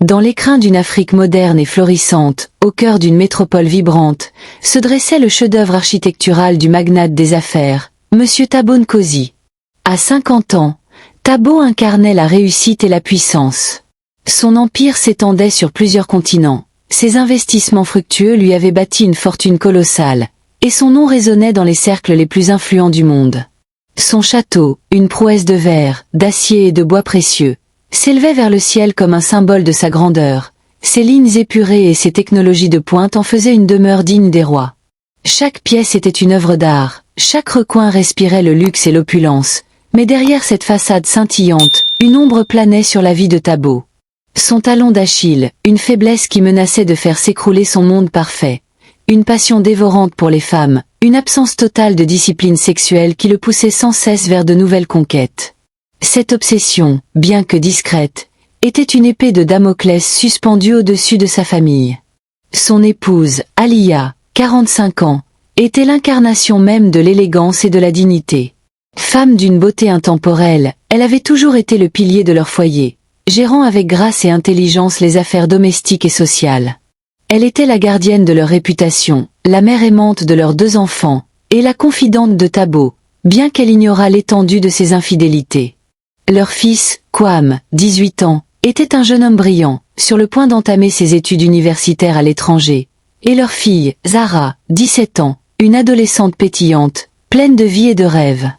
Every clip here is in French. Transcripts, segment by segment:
Dans l'écrin d'une Afrique moderne et florissante, au cœur d'une métropole vibrante, se dressait le chef-d'œuvre architectural du magnate des affaires, Monsieur Thabo Nkosi. À 50 ans, Thabo incarnait la réussite et la puissance. Son empire s'étendait sur plusieurs continents, ses investissements fructueux lui avaient bâti une fortune colossale, et son nom résonnait dans les cercles les plus influents du monde. Son château, une prouesse de verre, d'acier et de bois précieux, s'élevait vers le ciel comme un symbole de sa grandeur. Ses lignes épurées et ses technologies de pointe en faisaient une demeure digne des rois. Chaque pièce était une œuvre d'art, chaque recoin respirait le luxe et l'opulence, mais derrière cette façade scintillante, une ombre planait sur la vie de Thabo. Son talon d'Achille, une faiblesse qui menaçait de faire s'écrouler son monde parfait, une passion dévorante pour les femmes, une absence totale de discipline sexuelle qui le poussait sans cesse vers de nouvelles conquêtes. Cette obsession, bien que discrète, était une épée de Damoclès suspendue au-dessus de sa famille. Son épouse, Aliya, 45 ans, était l'incarnation même de l'élégance et de la dignité. Femme d'une beauté intemporelle, elle avait toujours été le pilier de leur foyer, gérant avec grâce et intelligence les affaires domestiques et sociales. Elle était la gardienne de leur réputation, la mère aimante de leurs 2 enfants, et la confidente de Thabo, bien qu'elle ignorât l'étendue de ses infidélités. Leur fils, Kwame, 18 ans, était un jeune homme brillant, sur le point d'entamer ses études universitaires à l'étranger, et leur fille, Zara, 17 ans, une adolescente pétillante, pleine de vie et de rêves.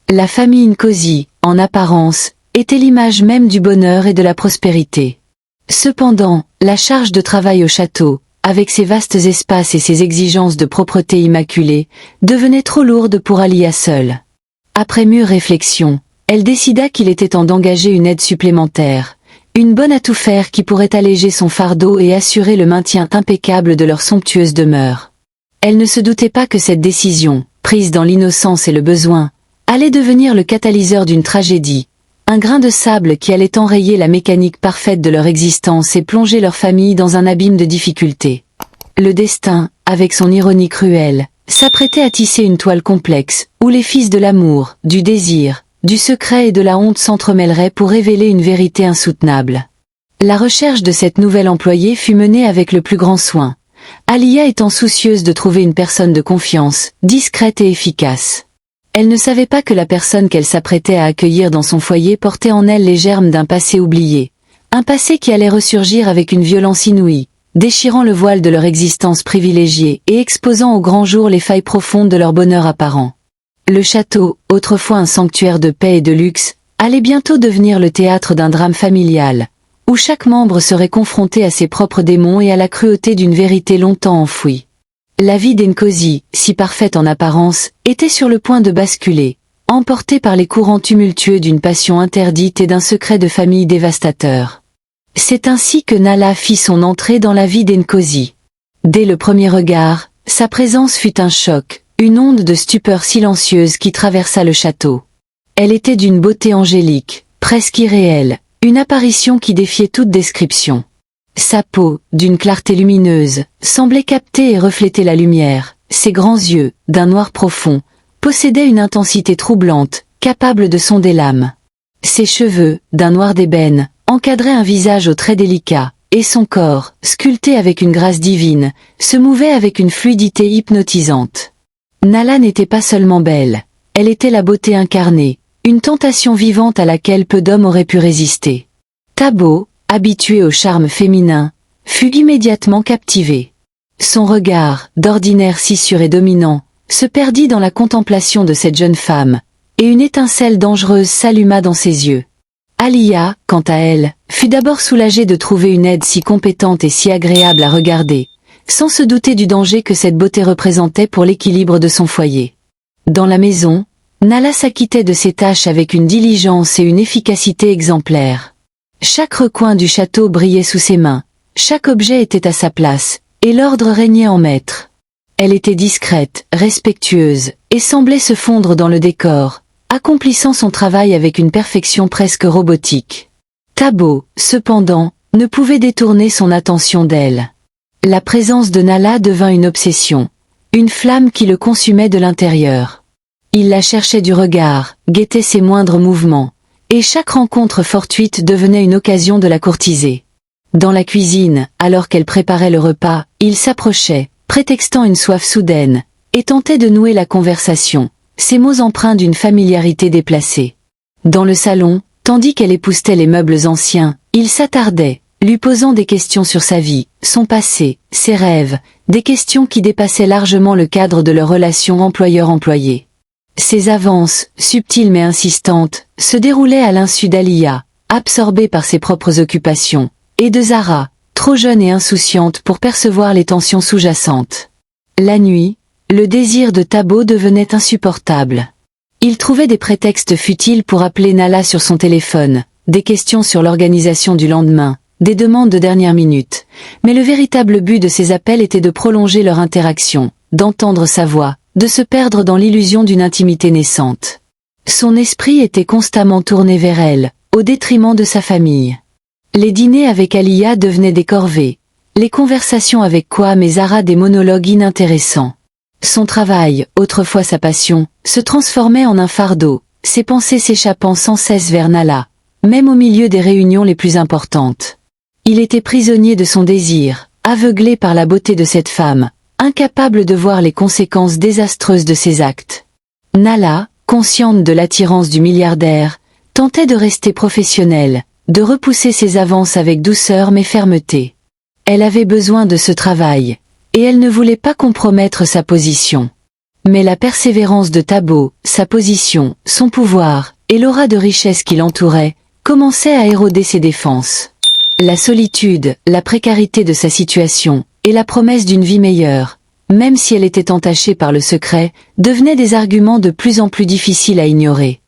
La famille Nkosi, en apparence, était l'image même du bonheur et de la prospérité. Cependant, la charge de travail au château, avec ses vastes espaces et ses exigences de propreté immaculée, devenait trop lourde pour Aliya seule. Après mûre réflexion, elle décida qu'il était temps d'engager une aide supplémentaire, une bonne à tout faire qui pourrait alléger son fardeau et assurer le maintien impeccable de leur somptueuse demeure. Elle ne se doutait pas que cette décision, prise dans l'innocence et le besoin, allait devenir le catalyseur d'une tragédie, un grain de sable qui allait enrayer la mécanique parfaite de leur existence et plonger leur famille dans un abîme de difficultés. Le destin, avec son ironie cruelle, s'apprêtait à tisser une toile complexe, où les fils de l'amour, du désir, du secret et de la honte s'entremêleraient pour révéler une vérité insoutenable. La recherche de cette nouvelle employée fut menée avec le plus grand soin, Aliya étant soucieuse de trouver une personne de confiance, discrète et efficace. Elle ne savait pas que la personne qu'elle s'apprêtait à accueillir dans son foyer portait en elle les germes d'un passé oublié, un passé qui allait ressurgir avec une violence inouïe, déchirant le voile de leur existence privilégiée et exposant au grand jour les failles profondes de leur bonheur apparent. Le château, autrefois un sanctuaire de paix et de luxe, allait bientôt devenir le théâtre d'un drame familial, où chaque membre serait confronté à ses propres démons et à la cruauté d'une vérité longtemps enfouie. La vie d'Nkosi, si parfaite en apparence, était sur le point de basculer, emportée par les courants tumultueux d'une passion interdite et d'un secret de famille dévastateur. C'est ainsi que Nala fit son entrée dans la vie d'Nkosi. Dès le premier regard, sa présence fut un choc, une onde de stupeur silencieuse qui traversa le château. Elle était d'une beauté angélique, presque irréelle, une apparition qui défiait toute description. Sa peau, d'une clarté lumineuse, semblait capter et refléter la lumière. Ses grands yeux, d'un noir profond, possédaient une intensité troublante, capable de sonder l'âme. Ses cheveux, d'un noir d'ébène, encadraient un visage aux traits délicats, et son corps, sculpté avec une grâce divine, se mouvait avec une fluidité hypnotisante. Nala n'était pas seulement belle, elle était la beauté incarnée, une tentation vivante à laquelle peu d'hommes auraient pu résister. Thabo, habitué au charme féminin, fut immédiatement captivé. Son regard, d'ordinaire si sûr et dominant, se perdit dans la contemplation de cette jeune femme, et une étincelle dangereuse s'alluma dans ses yeux. Aliya, quant à elle, fut d'abord soulagée de trouver une aide si compétente et si agréable à regarder, sans se douter du danger que cette beauté représentait pour l'équilibre de son foyer. Dans la maison, Nala s'acquittait de ses tâches avec une diligence et une efficacité exemplaires. Chaque recoin du château brillait sous ses mains, chaque objet était à sa place, et l'ordre régnait en maître. Elle était discrète, respectueuse, et semblait se fondre dans le décor, accomplissant son travail avec une perfection presque robotique. Thabo, cependant, ne pouvait détourner son attention d'elle. La présence de Nala devint une obsession, une flamme qui le consumait de l'intérieur. Il la cherchait du regard, guettait ses moindres mouvements, et chaque rencontre fortuite devenait une occasion de la courtiser. Dans la cuisine, alors qu'elle préparait le repas, il s'approchait, prétextant une soif soudaine, et tentait de nouer la conversation, ses mots empreints d'une familiarité déplacée. Dans le salon, tandis qu'elle époussetait les meubles anciens, il s'attardait, lui posant des questions sur sa vie, son passé, ses rêves, des questions qui dépassaient largement le cadre de leur relation employeur-employé. Ses avances, subtiles mais insistantes, se déroulaient à l'insu d'Aliya, absorbée par ses propres occupations, et de Zara, trop jeune et insouciante pour percevoir les tensions sous-jacentes. La nuit, le désir de Thabo devenait insupportable. Il trouvait des prétextes futiles pour appeler Nala sur son téléphone, des questions sur l'organisation du lendemain, des demandes de dernière minute, mais le véritable but de ces appels était de prolonger leur interaction, d'entendre sa voix, de se perdre dans l'illusion d'une intimité naissante. Son esprit était constamment tourné vers elle, au détriment de sa famille. Les dîners avec Aliya devenaient des corvées, les conversations avec Kwame et Zara des monologues inintéressants. Son travail, autrefois sa passion, se transformait en un fardeau, ses pensées s'échappant sans cesse vers Nala, même au milieu des réunions les plus importantes. Il était prisonnier de son désir, aveuglé par la beauté de cette femme, incapable de voir les conséquences désastreuses de ses actes. Nala, consciente de l'attirance du milliardaire, tentait de rester professionnelle, de repousser ses avances avec douceur mais fermeté. Elle avait besoin de ce travail, et elle ne voulait pas compromettre sa position. Mais la persévérance de Thabo, sa position, son pouvoir, et l'aura de richesse qui l'entourait, commençaient à éroder ses défenses. La solitude, la précarité de sa situation, et la promesse d'une vie meilleure, même si elle était entachée par le secret, devenaient des arguments de plus en plus difficiles à ignorer.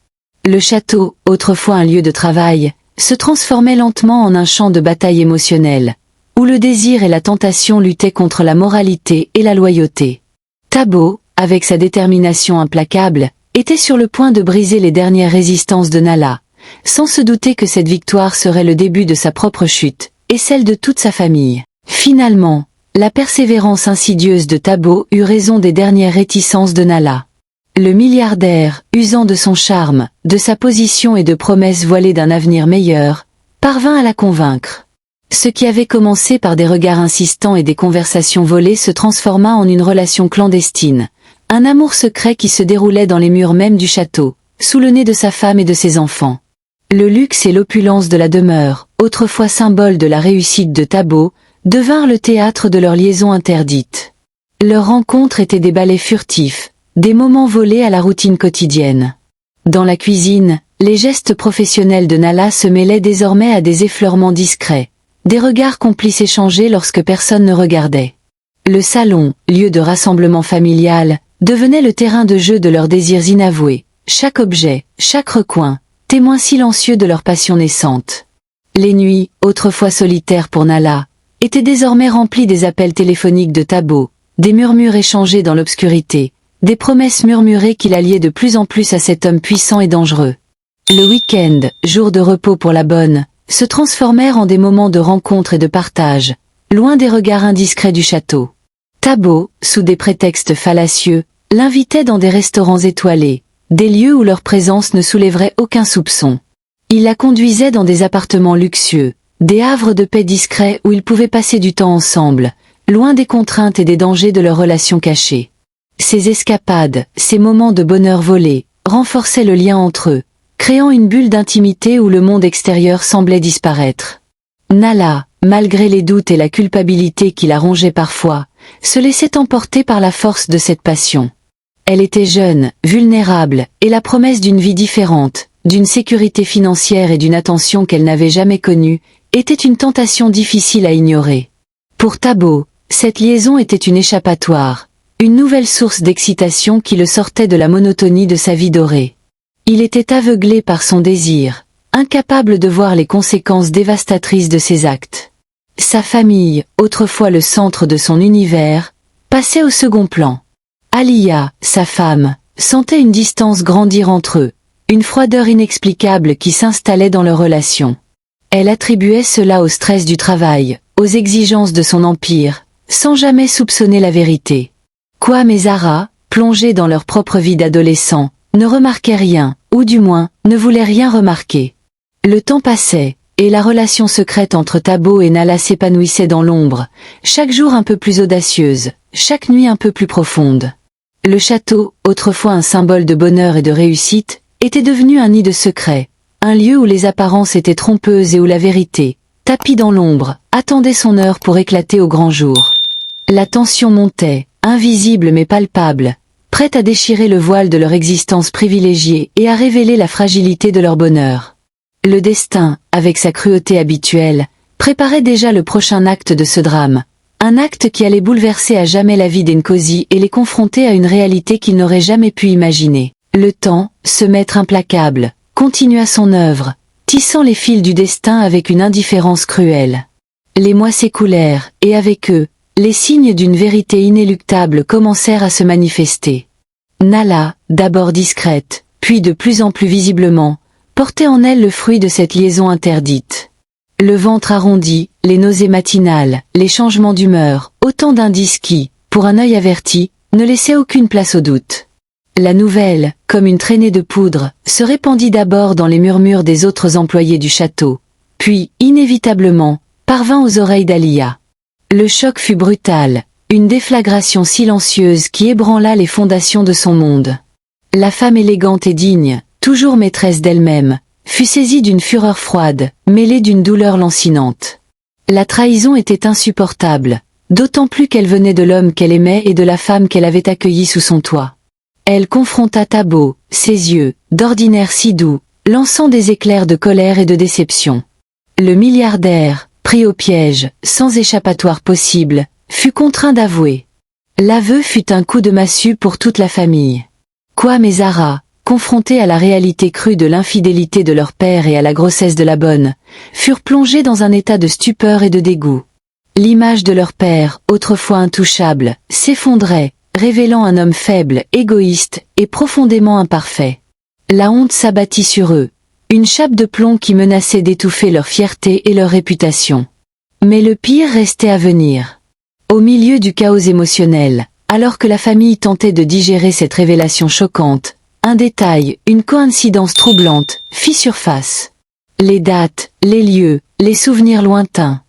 Le château, autrefois un lieu de travail, se transformait lentement en un champ de bataille émotionnelle, où le désir et la tentation luttaient contre la moralité et la loyauté. Thabo, avec sa détermination implacable, était sur le point de briser les dernières résistances de Nala, sans se douter que cette victoire serait le début de sa propre chute, et celle de toute sa famille. Finalement, la persévérance insidieuse de Thabo eut raison des dernières réticences de Nala. Le milliardaire, usant de son charme, de sa position et de promesses voilées d'un avenir meilleur, parvint à la convaincre. Ce qui avait commencé par des regards insistants et des conversations volées se transforma en une relation clandestine, un amour secret qui se déroulait dans les murs mêmes du château, sous le nez de sa femme et de ses enfants. Le luxe et l'opulence de la demeure, autrefois symbole de la réussite de Thabo, devinrent le théâtre de leur liaison interdite. Leurs rencontres étaient des ballets furtifs, des moments volés à la routine quotidienne. Dans la cuisine, les gestes professionnels de Nala se mêlaient désormais à des effleurements discrets, des regards complices échangés lorsque personne ne regardait. Le salon, lieu de rassemblement familial, devenait le terrain de jeu de leurs désirs inavoués, chaque objet, chaque recoin, témoin silencieux de leur passion naissante. Les nuits, autrefois solitaires pour Nala, étaient désormais remplies des appels téléphoniques de Thabo, des murmures échangés dans l'obscurité, des promesses murmurées qui l'alliaient de plus en plus à cet homme puissant et dangereux. Le week-end, jour de repos pour la bonne, se transformèrent en des moments de rencontre et de partage, loin des regards indiscrets du château. Thabo, sous des prétextes fallacieux, l'invitait dans des restaurants étoilés, des lieux où leur présence ne soulèverait aucun soupçon. Il la conduisait dans des appartements luxueux, des havres de paix discrets où ils pouvaient passer du temps ensemble, loin des contraintes et des dangers de leur relation cachée. Ces escapades, ces moments de bonheur volés, renforçaient le lien entre eux, créant une bulle d'intimité où le monde extérieur semblait disparaître. Nala, malgré les doutes et la culpabilité qui la rongeaient parfois, se laissait emporter par la force de cette passion. Elle était jeune, vulnérable, et la promesse d'une vie différente, d'une sécurité financière et d'une attention qu'elle n'avait jamais connue, était une tentation difficile à ignorer. Pour Thabo, cette liaison était une échappatoire, une nouvelle source d'excitation qui le sortait de la monotonie de sa vie dorée. Il était aveuglé par son désir, incapable de voir les conséquences dévastatrices de ses actes. Sa famille, autrefois le centre de son univers, passait au second plan. Aliya, sa femme, sentait une distance grandir entre eux, une froideur inexplicable qui s'installait dans leur relation. Elle attribuait cela au stress du travail, aux exigences de son empire, sans jamais soupçonner la vérité. Kwame et Zara, plongés dans leur propre vie d'adolescents, ne remarquaient rien, ou du moins, ne voulaient rien remarquer. Le temps passait, Et la relation secrète entre Thabo et Nala s'épanouissait dans l'ombre, chaque jour un peu plus audacieuse, chaque nuit un peu plus profonde. Le château, autrefois un symbole de bonheur et de réussite, était devenu un nid de secrets, un lieu où les apparences étaient trompeuses et où la vérité, tapie dans l'ombre, attendait son heure pour éclater au grand jour. La tension montait, invisible mais palpable, prête à déchirer le voile de leur existence privilégiée et à révéler la fragilité de leur bonheur. Le destin, avec sa cruauté habituelle, préparait déjà le prochain acte de ce drame, un acte qui allait bouleverser à jamais la vie d'Nkosi et les confronter à une réalité qu'ils n'auraient jamais pu imaginer. Le temps, ce maître implacable, continua son œuvre, tissant les fils du destin avec une indifférence cruelle. Les mois s'écoulèrent, et avec eux, les signes d'une vérité inéluctable commencèrent à se manifester. Nala, d'abord discrète, puis de plus en plus visiblement, portait en elle le fruit de cette liaison interdite. Le ventre arrondi, les nausées matinales, les changements d'humeur, autant d'indices qui, pour un œil averti, ne laissaient aucune place au doute. La nouvelle, comme une traînée de poudre, se répandit d'abord dans les murmures des autres employés du château, puis, inévitablement, parvint aux oreilles d'Aliya. Le choc fut brutal, une déflagration silencieuse qui ébranla les fondations de son monde. La femme élégante et digne, toujours maîtresse d'elle-même, fut saisie d'une fureur froide, mêlée d'une douleur lancinante. La trahison était insupportable, d'autant plus qu'elle venait de l'homme qu'elle aimait et de la femme qu'elle avait accueillie sous son toit. Elle confronta Thabo, ses yeux, d'ordinaire si doux, lançant des éclairs de colère et de déception. Le milliardaire, pris au piège, sans échappatoire possible, fut contraint d'avouer. L'aveu fut un coup de massue pour toute la famille. Kwame et Zara, confrontés à la réalité crue de l'infidélité de leur père et à la grossesse de la bonne, furent plongés dans un état de stupeur et de dégoût. L'image de leur père, autrefois intouchable, s'effondrait, révélant un homme faible, égoïste et profondément imparfait. La honte s'abattit sur eux, une chape de plomb qui menaçait d'étouffer leur fierté et leur réputation. Mais le pire restait à venir. Au milieu du chaos émotionnel, alors que la famille tentait de digérer cette révélation choquante, un détail, une coïncidence troublante, fit surface. Les dates, les lieux, les souvenirs lointains.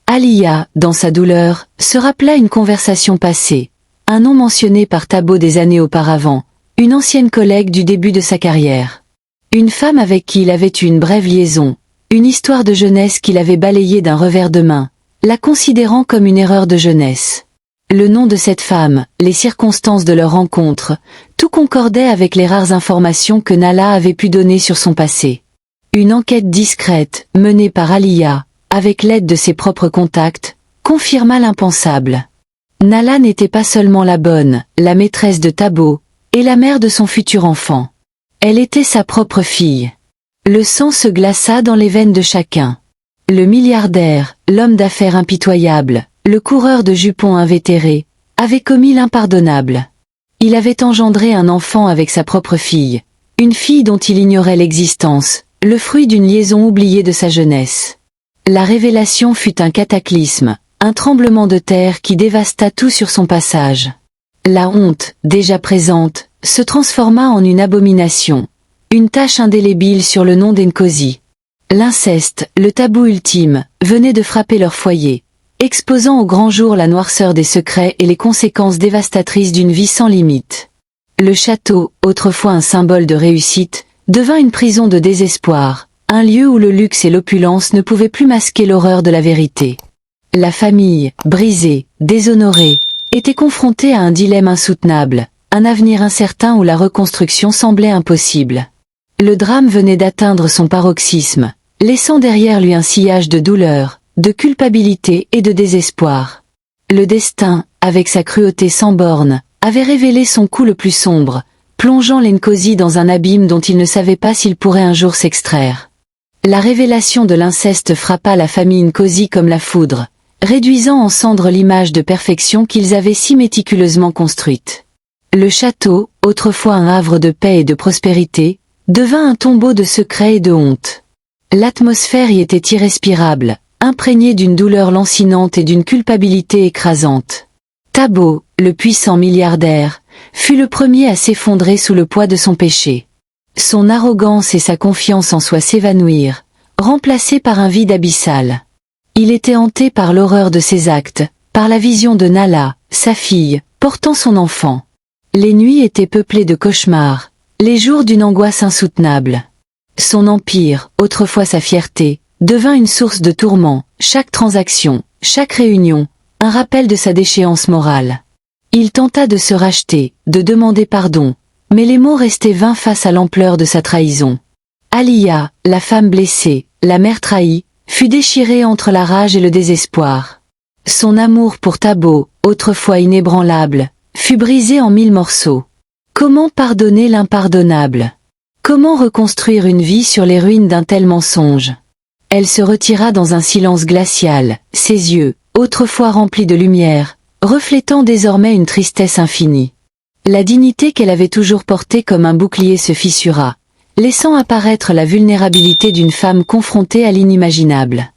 Aliya, dans sa douleur, se rappela une conversation passée, un nom mentionné par Thabo des années auparavant, une ancienne collègue du début de sa carrière. Une femme avec qui il avait eu une brève liaison, une histoire de jeunesse qu'il avait balayée d'un revers de main, la considérant comme une erreur de jeunesse. Le nom de cette femme, les circonstances de leur rencontre, tout concordait avec les rares informations que Nala avait pu donner sur son passé. Une enquête discrète, menée par Aliya, avec l'aide de ses propres contacts, confirma l'impensable. Nala n'était pas seulement la bonne, la maîtresse de Thabo, et la mère de son futur enfant. Elle était sa propre fille. Le sang se glaça dans les veines de chacun. Le milliardaire, l'homme d'affaires impitoyable, le coureur de jupons invétéré, avait commis l'impardonnable. Il avait engendré un enfant avec sa propre fille, une fille dont il ignorait l'existence, le fruit d'une liaison oubliée de sa jeunesse. La révélation fut un cataclysme, un tremblement de terre qui dévasta tout sur son passage. La honte, déjà présente, se transforma en une abomination, une tache indélébile sur le nom d'Nkosi. L'inceste, le tabou ultime, venait de frapper leur foyer, exposant au grand jour la noirceur des secrets et les conséquences dévastatrices d'une vie sans limite. Le château, autrefois un symbole de réussite, devint une prison de désespoir, un lieu où le luxe et l'opulence ne pouvaient plus masquer l'horreur de la vérité. La famille, brisée, déshonorée, était confrontée à un dilemme insoutenable, un avenir incertain où la reconstruction semblait impossible. Le drame venait d'atteindre son paroxysme, laissant derrière lui un sillage de douleur, de culpabilité et de désespoir. Le destin, avec sa cruauté sans bornes, avait révélé son coup le plus sombre, plongeant l'Nkosi dans un abîme dont il ne savait pas s'il pourrait un jour s'extraire. La révélation de l'inceste frappa la famille Nkosi comme la foudre, réduisant en cendres l'image de perfection qu'ils avaient si méticuleusement construite. Le château, autrefois un havre de paix et de prospérité, devint un tombeau de secrets et de honte. L'atmosphère y était irrespirable, imprégnée d'une douleur lancinante et d'une culpabilité écrasante. Thabo, le puissant milliardaire, fut le premier à s'effondrer sous le poids de son péché. Son arrogance et sa confiance en soi s'évanouirent, remplacé par un vide abyssal. Il était hanté par l'horreur de ses actes, par la vision de Nala, sa fille, portant son enfant. Les nuits étaient peuplées de cauchemars, les jours d'une angoisse insoutenable. Son empire, autrefois sa fierté, devint une source de tourments, chaque transaction, chaque réunion, un rappel de sa déchéance morale. Il tenta de se racheter, de demander pardon, mais les mots restaient vains face à l'ampleur de sa trahison. Alia, la femme blessée, la mère trahie, fut déchirée entre la rage et le désespoir. Son amour pour Tabo, autrefois inébranlable, fut brisé en 1000 morceaux. Comment pardonner l'impardonnable? Comment reconstruire une vie sur les ruines d'un tel mensonge? Elle se retira dans un silence glacial, ses yeux, autrefois remplis de lumière, reflétant désormais une tristesse infinie. La dignité qu'elle avait toujours portée comme un bouclier se fissura, laissant apparaître la vulnérabilité d'une femme confrontée à l'inimaginable.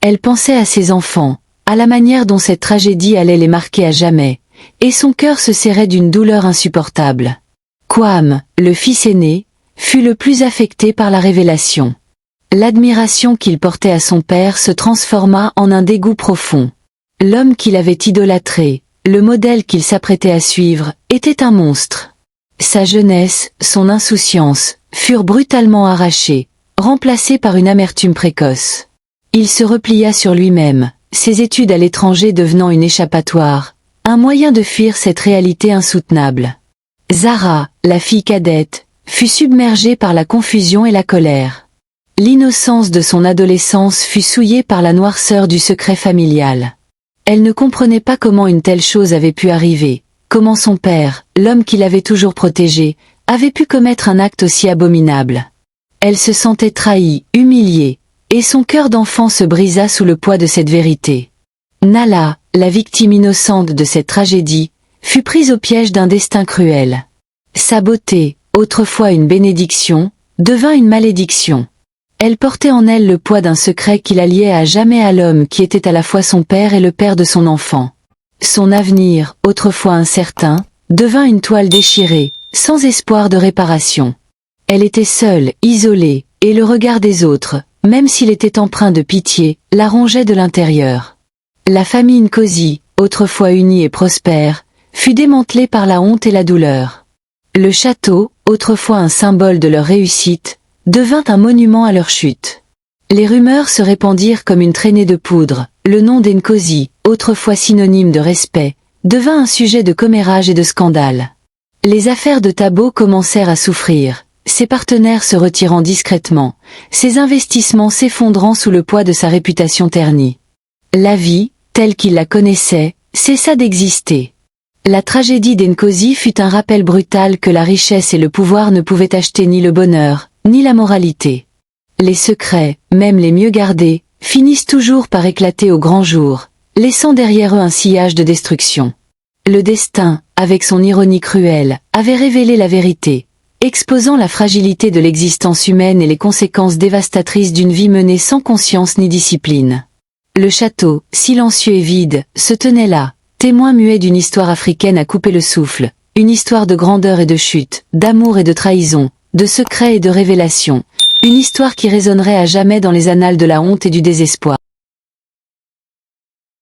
Elle pensait à ses enfants, à la manière dont cette tragédie allait les marquer à jamais, et son cœur se serrait d'une douleur insupportable. Kwame, le fils aîné, fut le plus affecté par la révélation. L'admiration qu'il portait à son père se transforma en un dégoût profond. L'homme qu'il avait idolâtré, le modèle qu'il s'apprêtait à suivre, était un monstre. Sa jeunesse, son insouciance, furent brutalement arrachées, remplacées par une amertume précoce. Il se replia sur lui-même, ses études à l'étranger devenant une échappatoire, un moyen de fuir cette réalité insoutenable. Zara, la fille cadette, fut submergée par la confusion et la colère. L'innocence de son adolescence fut souillée par la noirceur du secret familial. Elle ne comprenait pas comment une telle chose avait pu arriver, comment son père, l'homme qui l'avait toujours protégée, avait pu commettre un acte aussi abominable. Elle se sentait trahie, humiliée, et son cœur d'enfant se brisa sous le poids de cette vérité. Nala, la victime innocente de cette tragédie, fut prise au piège d'un destin cruel. Sa beauté, autrefois une bénédiction, devint une malédiction. Elle portait en elle le poids d'un secret qui la liait à jamais à l'homme qui était à la fois son père et le père de son enfant. Son avenir, autrefois incertain, devint une toile déchirée, sans espoir de réparation. Elle était seule, isolée, et le regard des autres, même s'il était empreint de pitié, la rongeait de l'intérieur. La famille Nkosi, autrefois unie et prospère, fut démantelée par la honte et la douleur. Le château, autrefois un symbole de leur réussite, devint un monument à leur chute. Les rumeurs se répandirent comme une traînée de poudre, le nom d'Nkosi, autrefois synonyme de respect, devint un sujet de commérage et de scandale. Les affaires de Tabo commencèrent à souffrir, ses partenaires se retirant discrètement, ses investissements s'effondrant sous le poids de sa réputation ternie. La vie, telle qu'il la connaissait, cessa d'exister. La tragédie d'Nkosi fut un rappel brutal que la richesse et le pouvoir ne pouvaient acheter ni le bonheur, ni la moralité. Les secrets, même les mieux gardés, finissent toujours par éclater au grand jour, laissant derrière eux un sillage de destruction. Le destin, avec son ironie cruelle, avait révélé la vérité, exposant la fragilité de l'existence humaine et les conséquences dévastatrices d'une vie menée sans conscience ni discipline. Le château, silencieux et vide, se tenait là, témoin muet d'une histoire africaine à couper le souffle, une histoire de grandeur et de chute, d'amour et de trahison, de secrets et de révélations, une histoire qui résonnerait à jamais dans les annales de la honte et du désespoir.